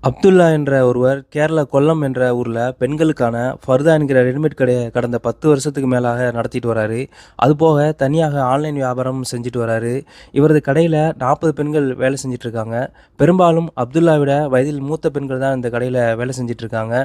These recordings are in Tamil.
அப்துல்லா என்ற ஒருவர் கேரளா கொல்லம் என்ற ஊர்ல பெண்களுக்கான ஃபர்தா என்கிற ரெடிமேட் கடைய கடந்த 10 வருஷத்துக்கு மேலாக நடத்திட்டு வராரு. அதுபோக தனியாக ஆன்லைன் வியாபாரம் செஞ்சுட்டு வராரு. இவரது கடையில 40 பெண்கள் வேலை செஞ்சுட்டு இருக்காங்க. பெரும்பாலும் அப்துல்லா விட வயதில் மூத்த பெண்கள் தான் இந்த கடையில வேலை செஞ்சுட்டு இருக்காங்க.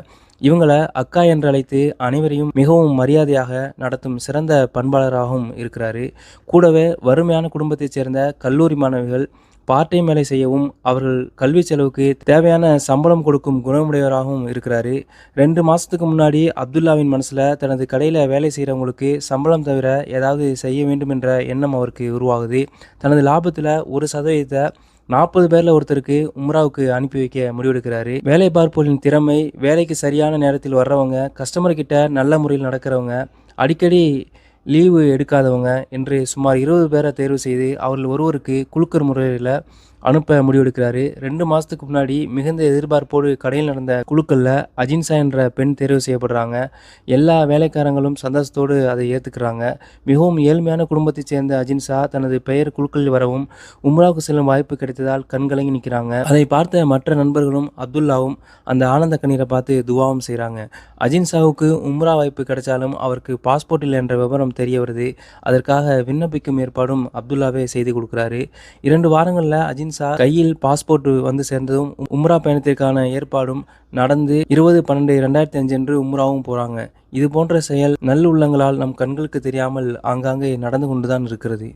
இவங்கள அக்கா என்று அழைத்து அனைவரையும் மிகவும் மரியாதையாக நடத்தும் சிறந்த பண்பாளராகவும் இருக்கிறாரு. கூடவே வறுமையான குடும்பத்தைச் சேர்ந்த கல்லூரி மாணவிகள் பார்ட் டைம் வேலை செய்யவும், அவர்கள் கல்வி செலவுக்கு தேவையான சம்பளம் கொடுக்கும் குணமுடையவராகவும் இருக்கிறாரு. 2 மாசத்துக்கு முன்னாடி அப்துல்லாவின் மனசுல தனது கடையில வேலை செய்றவங்களுக்கு சம்பளம் தவிர ஏதாவது செய்ய வேண்டும் என்ற எண்ணம் அவருக்கு உருவாகுது. தனது லாபத்துல 1% 40 பேர்ல ஒருத்தருக்கு உம்ராவுக்கு அனுப்பி வைக்க முடிவெடுக்கிறாரு. வேலை பார்ப்போரின் திறமை, வேலைக்கு சரியான நேரத்தில் வர்றவங்க, கஸ்டமர் கிட்ட நல்ல முறையில் நடக்கிறவங்க, அடிக்கடி லீவு எடுக்காதவங்க என்று சுமார் 20 பேரை தேர்வு செய்து அவர்கள் ஒருவருக்கு குலுக்கல் முறையில் அனுப்ப முடிவெடுக்கிறாரு. 2 மாதத்துக்கு முன்னாடி மிகுந்த எதிர்பார்ப்போடு கடையில் நடந்த குலுக்கல்ல அஜின்சா என்ற பெண் தேர்வு செய்யப்படுறாங்க. எல்லா வேலைக்காரங்களும் சந்தோஷத்தோடு அதை ஏற்றுக்கிறாங்க. மிகவும் ஏழ்மையான குடும்பத்தைச் சேர்ந்த அஜின்சா தனது பெயர் குலுக்கலில் வரவும் உம்ராவுக்கு செல்லும் வாய்ப்பு கிடைத்ததால் கண்கலங்கி நிற்கிறாங்க. அதை பார்த்த மற்ற நண்பர்களும் அப்துல்லாவும் அந்த ஆனந்த கண்ணீரை பார்த்து துவாவும் செய்கிறாங்க. அஜின்சாவுக்கு உம்ரா வாய்ப்பு கிடைச்சாலும் அவருக்கு பாஸ்போர்ட் இல்லை என்ற விவரம் தெரிய வருது. அதற்காக விண்ணப்பிக்கும் ஏற்பாடும் அப்துல்லாவே செய்து கொடுக்குறாரு. 2 வாரங்களில் அஜின்சா கையில் பாஸ்போர்ட் வந்து சேர்ந்ததும் உம்ரா பயணத்திற்கான ஏற்பாடும் நடந்து 20/12/2005 அன்று உம்ராவும் போறாங்க. இது போன்ற செயல் நல்லுள்ளங்களால் நம் கண்களுக்கு தெரியாமல் ஆங்காங்கே நடந்து கொண்டுதான் இருக்கிறது.